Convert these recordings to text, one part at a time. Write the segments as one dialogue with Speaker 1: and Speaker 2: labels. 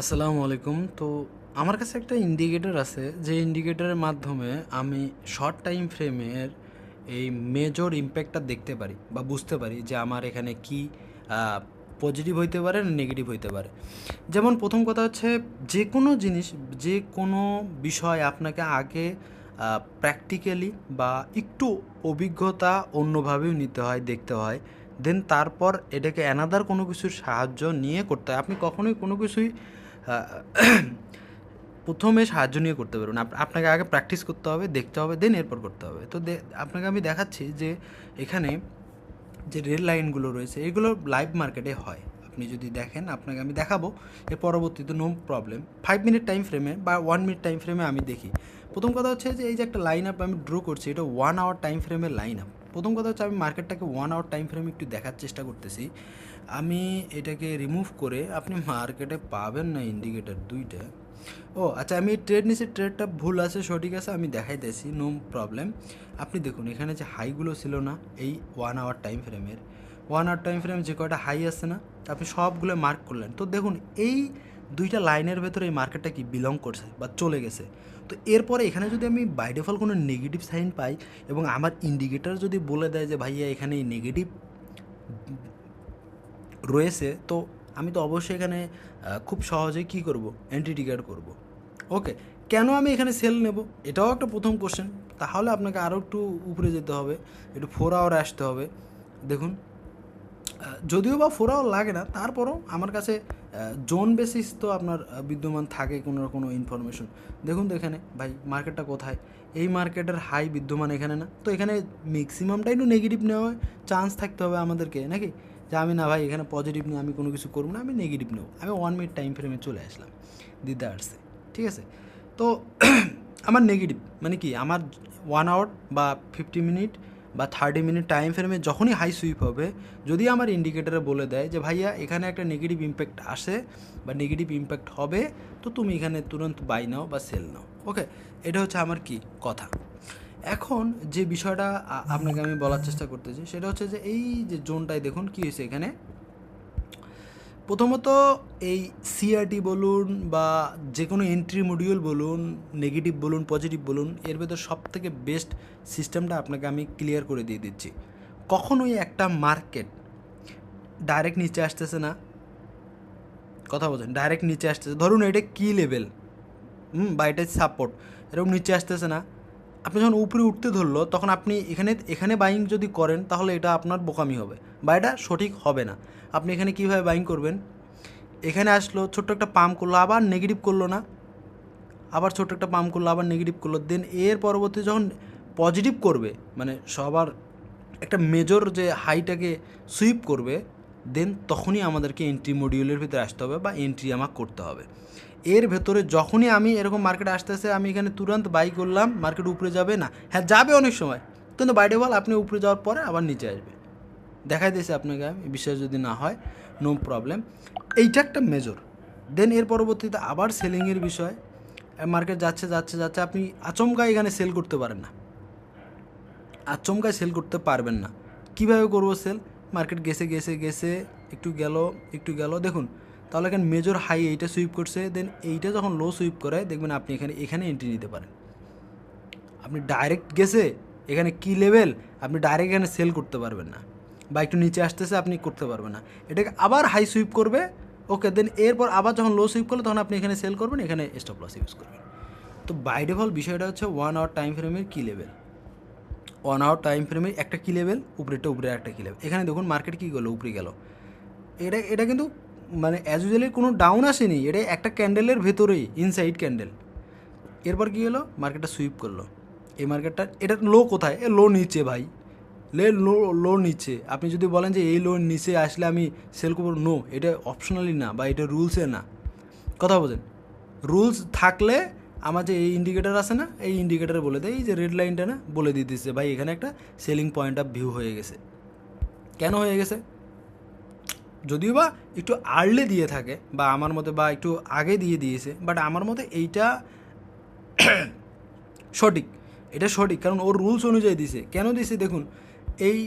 Speaker 1: আসসালামু আলাইকুম। তো আমার কাছে একটা ইন্ডিকেটর আছে, যে ইন্ডিকেটরের মাধ্যমে আমি শর্ট টাইম ফ্রেমের এই মেজর ইম্প্যাক্টটা দেখতে পারি বা বুঝতে পারি যে আমার এখানে কি পজিটিভ হইতে পারে না নেগেটিভ হইতে পারে। যেমন প্রথম কথা হচ্ছে, যে কোনো জিনিস, যে কোনো বিষয় আপনাকে আগে প্র্যাকটিক্যালি বা একটু অভিজ্ঞতা অন্যভাবেও নিতে হয়, দেখতে হয়, দেন তারপর এটাকে অ্যানাদার কোনো কিছুর সাহায্য নিয়ে করতে হয়। আপনি কখনোই কোনো কিছুই প্রথমে সাহায্য নিয়ে করতে পারবেন। আপনাকে আগে প্র্যাকটিস করতে হবে, দেখতে হবে, দেন এরপর করতে হবে। তো আপনাকে আমি দেখাচ্ছি যে এখানে যে রেল লাইনগুলো রয়েছে এগুলো লাইভ মার্কেটে হয়। আপনি যদি দেখেন, আপনাকে আমি দেখাবো এর পরবর্তীতে, নো প্রবলেম। 5 মিনিট টাইম ফ্রেমে বা 1 মিনিট টাইম ফ্রেমে আমি দেখি। প্রথম কথা হচ্ছে যে এই যে একটা লাইন আপ আমি ড্র করছি, এটা 1 আওয়ার টাইম ফ্রেমের লাইন আপ। প্রথম কথা হচ্ছে আমি মার্কেটটাকে 1 আওয়ার টাইম ফ্রেমে একটু দেখার চেষ্টা করতেছি। আমি এটাকে রিমুভ করে, আপনি মার্কেটে পাবেন না ইন্ডিকেটার দুইটা। ও আচ্ছা, আমি ট্রেড নিছি, ট্রেডটা ভুল আছে সঠিক আছে আমি দেখাইতেছি, নো প্রবলেম। আপনি দেখুন এখানে যে হাইগুলো ছিল না এই 1 আওয়ার টাইম ফ্রেমের, 1 আওয়ার টাইম ফ্রেম যে কয়টা হাই আছে না, আপনি সবগুলো মার্ক করলেন। তো দেখুন এই দুইটা লাইনের ভেতরে এই মার্কেটটা কি বিলং করছে বা চলে গেছে। তো এরপরে এখানে যদি আমি বাই ডিফল্ট কোনো নেগেটিভ সাইন পাই এবং আমার ইন্ডিকেটর যদি বলে দেয় যে ভাইয়া এখানে এই নেগেটিভ রয়েছে, তো আমি তো অবশ্যই এখানে খুব সহজেই কী করব, এন্ট্রি টিকার করব। ওকে, কেন আমি এখানে সেল নেব, এটাও একটা প্রথম কোশ্চেন। তাহলে আপনাকে আরও একটু উপরে যেতে হবে, একটু 4 আওয়ারে আসতে হবে। দেখুন, যদিও বা 4 আওয়ার লাগে না, তারপরও আমার কাছে জোন বেসিস তো আপনার বিদ্যমান থাকে কোনো না কোনো ইনফরমেশন। দেখুন তো এখানে ভাই মার্কেটটা কোথায়, এই মার্কেটের হাই বিদ্যমান এখানে না, তো এখানে ম্যাক্সিমামটাই একটু নেগেটিভ নেওয়ার চান্স থাকতে হবে আমাদেরকে, নাকি? যে আমি না ভাই এখানে পজিটিভ নিয়ে আমি কোনো কিছু করবো না, আমি নেগেটিভ নেব, আমি 1 মিনিট টাইম ফ্রেমে চলে আসলাম, দিতে আসছে, ঠিক আছে? তো আমার নেগেটিভ মানে কি, আমার 1 আওয়ার বা 50 মিনিট বা 30 মিনিট টাইম ফ্রেমে যখনই হাই সুইপ হবে, যদি আমার ইন্ডিকেটারে বলে দেয় যে ভাইয়া এখানে একটা নেগেটিভ ইম্প্যাক্ট আসে বা নেগেটিভ ইম্প্যাক্ট হবে, তো তুমি এখানে তুরন্ত বাই নাও বা সেল নাও। ওকে, এটা হচ্ছে আমার কি কথা। এখন যে বিষয়টা আপনাকে আমি বলার চেষ্টা করতেছি সেটা হচ্ছে যে এই যে জোনটায় দেখুন কী হয়েছে এখানে। প্রথমত এই সিআরটি বলুন বা যে কোনো এন্ট্রি মডিউল বলুন, নেগেটিভ বলুন পজিটিভ বলুন, এর ভেতর সব থেকে বেস্ট সিস্টেমটা আপনাকে আমি ক্লিয়ার করে দিয়ে দিচ্ছি। কখনোই একটা মার্কেট ডাইরেক্ট নিচে আসতেছে না, কথা বলছেন, ডাইরেক্ট নিচে আসতেছে, ধরুন এটা কী লেভেল, বা এটা সাপোর্ট, এরকম নিচে আসতেছে না, আপনি যখন উপরে উঠতে ধরলো তখন আপনি এখানে এখানে বাইং যদি করেন তাহলে এটা আপনার বোকামি হবে বা এটা সঠিক হবে না। আপনি এখানে কীভাবে বাইং করবেন, এখানে আসলো ছোট্ট একটা পাম্প করলো, আবার নেগেটিভ করলো না, আবার ছোট্ট একটা পাম্প করলো, আবার নেগেটিভ করলো, দেন এর পরবর্তী যখন পজিটিভ করবে, মানে সবার একটা মেজর যে হাইটাকে সুইপ করবে, দেন তখনই আমাদেরকে এন্ট্রি মডিউলের ভিতরে আসতে হবে বা এন্ট্রি আমাকে করতে হবে। এর ভেতরে যখনই আমি এরকম মার্কেট আসতেছে আমি এখানে তুরন্ত বাই করলাম, মার্কেট উপরে যাবে না, হ্যাঁ যাবে অনেক সময়, কিন্তু বাই ডিফল্ট আপনি উপরে যাওয়ার পরে আবার নিচে আসবে, দেখাই দিয়েছে আপনাকে আমি, বিশ্বাস যদি না হয় নো প্রবলেম। এইটা একটা মেজর। দেন এর পরবর্তীতে আবার সেলিংয়ের বিষয়, মার্কেট যাচ্ছে যাচ্ছে যাচ্ছে, আপনি আচমকায় এখানে সেল করতে পারেন না, আচমকায় সেল করতে পারবেন না। কীভাবে করবো সেল, মার্কেট গেছে গেছে গেছে, একটু গেল একটু গেল, দেখুন তাহলে এখানে মেজর হাই এইটা সুইপ করছে, দেন এইটা যখন লো সুইপ করে দেখবেন আপনি এখানে এখানে এন্ট্রি নিতে পারেন। আপনি ডাইরেক্ট গেছে এখানে কি লেভেল, আপনি ডাইরেক্ট এখানে সেল করতে পারবেন না, বা একটু নিচে আসতেছে আপনি করতে পারবেন না, এটাকে আবার হাই সুইপ করবে। ওকে, দেন এরপর আবার যখন লো সুইপ করলে তখন আপনি এখানে সেল করবেন, এখানে স্টপ লস ইউজ করবেন। তো বাই ডিফল্ট বিষয়টা হচ্ছে 1 আওয়ার টাইম ফ্রেমের কি লেভেল, 1 আওয়ার টাইম ফ্রেমে একটা কী লেভেল, উপরেরটা উপরে একটা কী লেভেল। এখানে দেখুন মার্কেট কী গেলো, উপরে গেল, এটা এটা কিন্তু মানে অ্যাজ ইউজুয়ালি কোনো ডাউন আসেনি, এটা একটা ক্যান্ডেলের ভেতরেই ইনসাইড ক্যান্ডেল। এরপর কী হলো, মার্কেটটা সুইপ করলো, এই মার্কেটটা এটা লো কোথায়, এ লো নিচে ভাই, লো লো নিচে। আপনি যদি বলেন যে এই লো নিচে আসলে আমি সেল করবো, নো, এটা অপশনালি না বা এটা রুলসে না, কথা বোঝেন। রুলস থাকলে আমার যে এই ইন্ডিকেটার আছে না, এই ইন্ডিকেটারে বলে দেয়, এই যে রেড লাইনটা না, বলে দিতেছে ভাই এখানে একটা সেলিং পয়েন্ট অফ ভিউ হয়ে গেছে। কেন হয়ে গেছে, যদিও বা একটু আর্লি দিয়ে থাকে বা আমার মতে বা একটু আগে দিয়ে দিয়েছে, বাট আমার মতে এইটা সঠিক, এটা সঠিক, কারণ ওর রুলস অনুযায়ী দিছে। কেন দিছে দেখুন, এই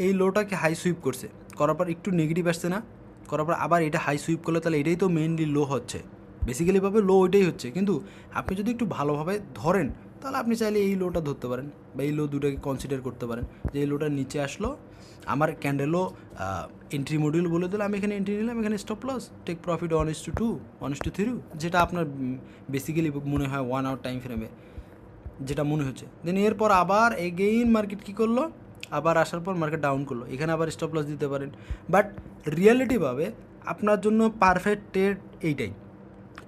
Speaker 1: এই লোটাকে হাই সুইপ করছে, করার পর একটু নেগেটিভ আসছে না, করার পর আবার এটা হাই সুইপ করলে তাহলে এটাই তো মেইনলি লো হচ্ছে, বেসিক্যালিভাবে লো ওইটাই হচ্ছে, কিন্তু আপনি যদি একটু ভালোভাবে ধরেন তাহলে আপনি চাইলে এই লোটা ধরতে পারেন বা এই লো দুটাকে কনসিডার করতে পারেন যে এই লোটার নিচে আসলো, আমার ক্যান্ডেলও এন্ট্রি মডিউল বলে দিলে আমি এখানে এন্ট্রি নিলাম, এখানে স্টপ লস, টেক প্রফিট 1:2 1:3, যেটা আপনার বেসিক্যালি মনে হয় 1 আওয়ার টাইম ফ্রেমে যেটা মনে হচ্ছে। দেন এরপর আবার এগেইন মার্কেট কী করলো, আবার আসার পর মার্কেট ডাউন করলো, এখানে আবার স্টপ লস দিতে পারেন। বাট রিয়ালিটিভাবে আপনার জন্য পারফেক্ট ট্রেড এইটাই,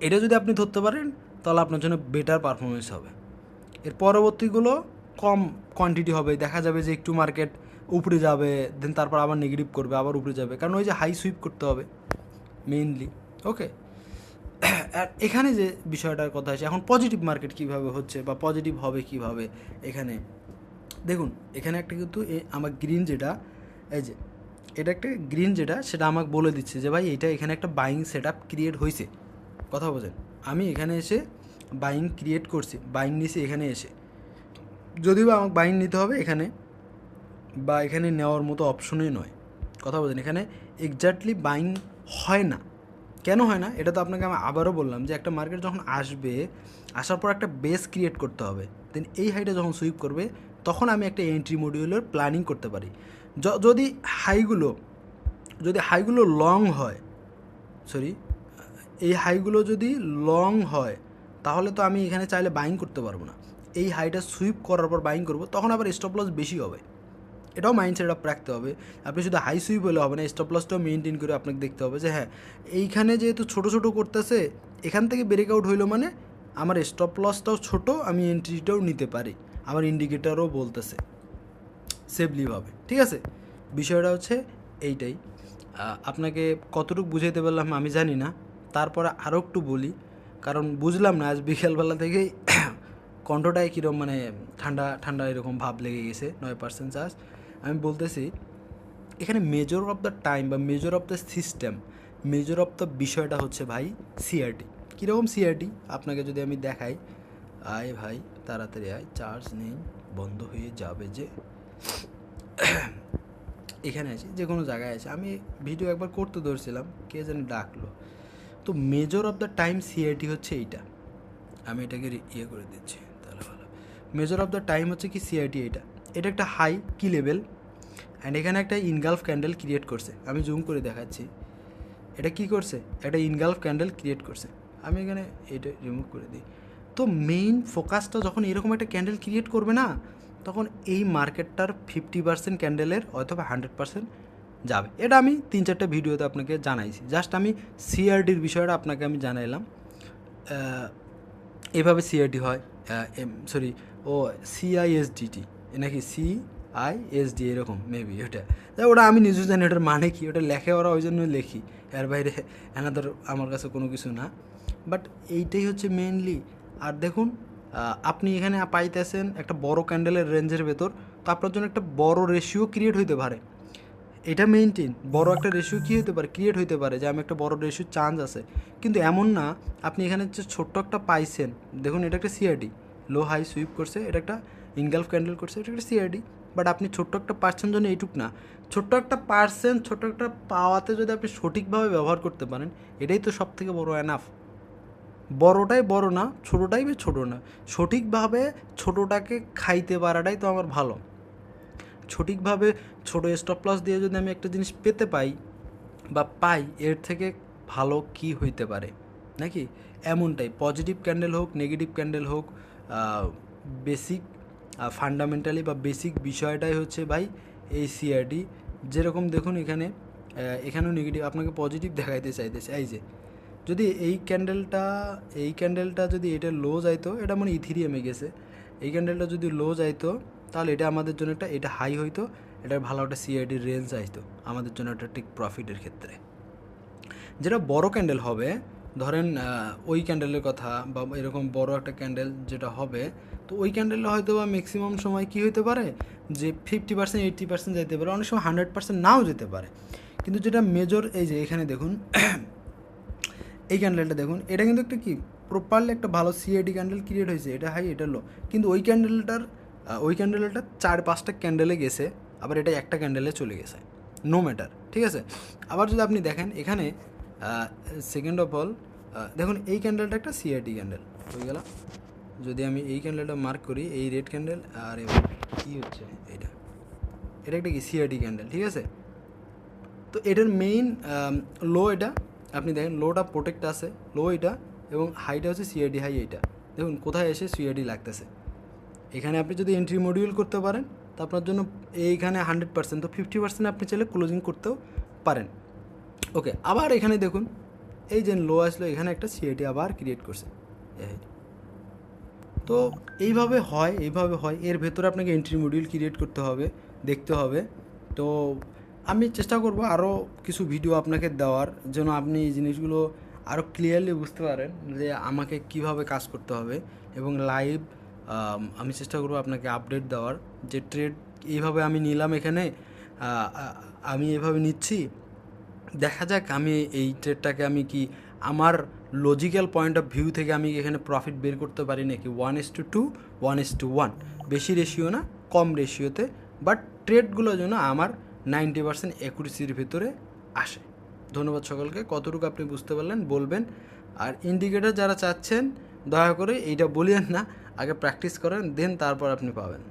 Speaker 1: এটা যদি আপনি ধরতে পারেন তাহলে আপনার জন্য বেটার পারফরমেন্স হবে। এর পরবর্তীগুলো কম কোয়ান্টিটি হবে, দেখা যাবে যে একটু মার্কেট উপরে যাবে, দেন তারপর আবার নেগেটিভ করবে, আবার উপরে যাবে, কারণ ওই যে হাই সুইপ করতে হবে মেইনলি। ওকে, আর এখানে যে বিষয়টার কথা আছে এখন পজিটিভ মার্কেট কীভাবে হচ্ছে বা পজিটিভ হবে কীভাবে, এখানে দেখুন এখানে একটা কিন্তু আমার গ্রিন যেটা, এই যে এটা একটা গ্রিন যেটা, সেটা আমাকে বলে দিচ্ছে যে ভাই এটা এখানে একটা বাইং সেট আপ ক্রিয়েট হয়েছে, কথা বোঝেন। আমি এখানে এসে বাইং ক্রিয়েট করছি, বাইং নিছি এখানে এসে, যদিও আমাকে বাইং নিতে হবে এখানে বা এখানে নেওয়ার মতো অপশনই নয়, কথা বোঝেন। এখানে এক্স্যাক্টলি বাইং হয় না, কেন হয় না এটা তো আপনাকে আমি আবারও বললাম যে একটা মার্কেট যখন আসবে, আসার পর একটা বেস ক্রিয়েট করতে হবে, দেন এই হাইটা যখন সুইপ করবে তখন আমি একটা এন্ট্রি মডিউলের প্ল্যানিং করতে পারি। যদি হাইগুলো লং হয়, সরি, এই হাইগুলো যদি লং হয় তাহলে তো আমি এখানে চাইলে বাইং করতে পারবো না, এই হাইটা সুইপ করার পর বাইং করবো, তখন আবার স্টপ লস বেশি হবে, এটাও মাইন্ডসেট আপ রাখতে হবে। আপনি শুধু হাই সুইপ হলে হবে না, স্টপ লসটাও মেনটেন করে আপনাকে দেখতে হবে যে হ্যাঁ এইখানে যেহেতু ছোটো ছোটো করতেছে, এখান থেকে ব্রেকআউট হইলো মানে আমার স্টপ লসটাও ছোটো, আমি এন্ট্রিটাও নিতে পারি, আমার ইন্ডিকেটারও বলতেছে সেফলিভাবে, ঠিক আছে। বিষয়টা হচ্ছে এইটাই। আপনাকে কতটুকু বুঝাইতে পারলাম আমি জানি না, তারপরে আরও একটু বলি, কারণ বুঝলাম না আজ বিকেলবেলা থেকেই কণ্ঠটায় কীরকম মানে ঠান্ডা ঠান্ডা এরকম ভাব লেগে গেছে, 9% চার্জ। আমি বলতেছি এখানে মেজর অফ দ্য টাইম বা major of the system, major of the বিষয়টা হচ্ছে ভাই সিআরটি। কীরকম সিআরটি আপনাকে যদি আমি দেখাই, আয় ভাই তাড়াতাড়ি আয়, চার্জ নেই, বন্ধ হয়ে যাবে যে। এখানে আছি, যে কোনো জায়গায় আছে, আমি ভিডিও একবার করতে ধরছিলাম, কে যেন ডাকলো। তো major of the time CRT হচ্ছে এইটা, আমি এটাকে ইয়ে করে দিচ্ছি তাহলে ভালো। মেজর অফ দ্য টাইম হচ্ছে কি সিআরটি, এটা একটা হাই কি লেভেল, অ্যান্ড এখানে একটা ইনগালফ ক্যান্ডেল ক্রিয়েট করছে, আমি জুম করে দেখাচ্ছি, এটা কি করছে, একটা ইনগালফ ক্যান্ডেল ক্রিয়েট করছে, আমি এখানে এটা রিমুভ করে দিই। তো মেইন ফোকাসটা যখন এরকম একটা ক্যান্ডেল ক্রিয়েট করবে না, তখন এই মার্কেটটার 50% ক্যান্ডেলের অথবা 100% যাবে। এটা আমি 3-4টা ভিডিওতে আপনাকে জানাইছি, জাস্ট আমি সিআরডির বিষয়টা আপনাকে আমি জানাইলাম। এভাবে সিআরডি হয়, সরি ও সিআইএসডিটি নাকি সিআইএসডি এরকম মেবি, ওটা আমি নিজেও জানি ওটার মানে কি, ওটা লেখে ওরা ওই জন্য লেখি, এর বাইরে এনাদের আমার কাছে কোনো কিছু না, বাট এইটাই হচ্ছে মেইনলি। আর দেখুন আপনি এখানে পাইতেছেন একটা বড় ক্যান্ডেলের রেঞ্জের ভেতর, তো আপনার জন্য একটা বড় রেশিও ক্রিয়েট হইতে পারে, এটা মেইনটেন বড় একটা রেশিও কী হতে পারে, ক্রিয়েট হইতে পারে যে আমি একটা বড় রেশিওর চান্স আছে, কিন্তু এমন না আপনি এখানে যে ছোট্ট একটা পাইছেন, দেখুন এটা একটা সিআরডি, লো হাই সুইপ করছে, এটা একটা ইনগালফ ক্যান্ডেল করছে, এটা একটা সিআরডি, বাট আপনি ছোট্ট একটা পার্সেন্ট জন্য এইটুক না, ছোট্ট একটা পার্সেন্ট, ছোট্ট একটা পাওয়াতে যদি আপনি সঠিকভাবে ব্যবহার করতে পারেন, এটাই তো সব থেকে বড় এনাফ। বড়টাই বড় না, ছোটোটাই বা ছোটো না, সঠিকভাবে ছোটোটাকে খাইতে পারাটাই তো আমার ভালো। সঠিকভাবে ছোটো স্টপ লস দিয়ে যদি আমি একটা জিনিস পেতে পাই বা পাই, এর থেকে ভালো কি হইতে পারে নাকি? এমনটাই পজিটিভ ক্যান্ডেল হোক, নেগেটিভ ক্যান্ডেল হোক, বেসিক ফান্ডামেন্টালি বা বেসিক বিষয়টাই হচ্ছে ভাই এই সিআরডি। যেরকম দেখুন এখানেও নেগেটিভ, আপনাকে পজিটিভ দেখাইতে চাইতেছে। এই যে যদি এই ক্যান্ডেলটা যদি এটা লো যাইতো, এটা মানে ইথিরিয়ামে গেছে, এই ক্যান্ডেলটা যদি লো যাইতো তাহলে এটা আমাদের জন্য এটা হাই হইতো, এটা ভালো একটা সিআইডির রেঞ্জ আসতো আমাদের জন্য একটা টেক প্রফিটের ক্ষেত্রে। যেটা বড় ক্যান্ডেল হবে, ধরেন ওই ক্যান্ডেলের কথা বা এরকম বড় একটা ক্যান্ডেল যেটা হবে, তো ওই ক্যান্ডেলটা হয়তো বা ম্যাক্সিমাম সময় কী হইতে পারে যে 50% 80% যেতে পারে, অনেক সময় 100% নাও যেতে পারে। কিন্তু যেটা মেজর, এই যে এখানে দেখুন এই ক্যান্ডেলটা দেখুন, এটা কিন্তু একটা কি প্রপারলি একটা ভালো সিআইডি ক্যান্ডেল ক্রিয়েট হয়েছে, এটা হাই এটা লো, কিন্তু ওই ক্যান্ডেলটা 4-5টা ক্যান্ডেলে গেছে, আবার এটা একটা ক্যান্ডেলে চলে গেছে, নো ম্যাটার, ঠিক আছে। আবার যদি আপনি দেখেন এখানে সেকেন্ড অফ অল দেখুন এই ক্যান্ডেলটা একটা সিআরটি ক্যান্ডেল হয়ে গেল। যদি আমি এই ক্যান্ডেলটা মার্ক করি, এই রেড ক্যান্ডেল, আর কী হচ্ছে এটা, এটা একটা কি সিআরটি ক্যান্ডেল, ঠিক আছে। তো এটার মেইন লো এটা, আপনি দেখেন লোটা প্রোটেক্ট আছে, লো এটা, এবং হাইটা হচ্ছে সিআরডি হাই এইটা। দেখুন কোথায় এসে সিআরডি লাগতেছে। এখানে আপনি যদি এন্ট্রি মডিউল করতে পারেন তো আপনার জন্য এইখানে 100%, তো 50% আপনি চাইলে ক্লোজিং করতেও পারেন। ওকে, আবার এখানে দেখুন এই যে লো আসলো, এখানে একটা সিআরডি আবার ক্রিয়েট করছে। তো এইভাবে হয়। এর ভেতরে আপনাকে এন্ট্রি মডিউল ক্রিয়েট করতে হবে, দেখতে হবে। তো আমি চেষ্টা করব আরও কিছু ভিডিও আপনাকে দেওয়ার জন্য, আপনি এই জিনিসগুলো আরও ক্লিয়ারলি বুঝতে পারেন যে আমাকে কিভাবে কাজ করতে হবে, এবং লাইভ আমি চেষ্টা করব আপনাকে আপডেট দেওয়ার, যে ট্রেড এইভাবে আমি নিলাম, এখানে আমি এভাবে নিচ্ছি, দেখা যাক আমি এই ট্রেডটাকে আমি কি আমার লজিক্যাল পয়েন্ট অফ ভিউ থেকে আমি এখানে প্রফিট বের করতে পারি নাকি 1:2, 1:1, বেশি রেশিও না, কম রেশিওতে, বাট ট্রেডগুলো যেন আমার 90% অ্যাকুরেসির ভিতরে আসে। ধন্যবাদ সকলকে। কতটুকু আপনি বুঝতে পারলেন বলবেন। আর ইন্ডিকেটর যারা চাচ্ছেন দয়া করে এইটা বলিয়েন না, আগে প্র্যাকটিস করেন, দেন তারপর আপনি পাবেন।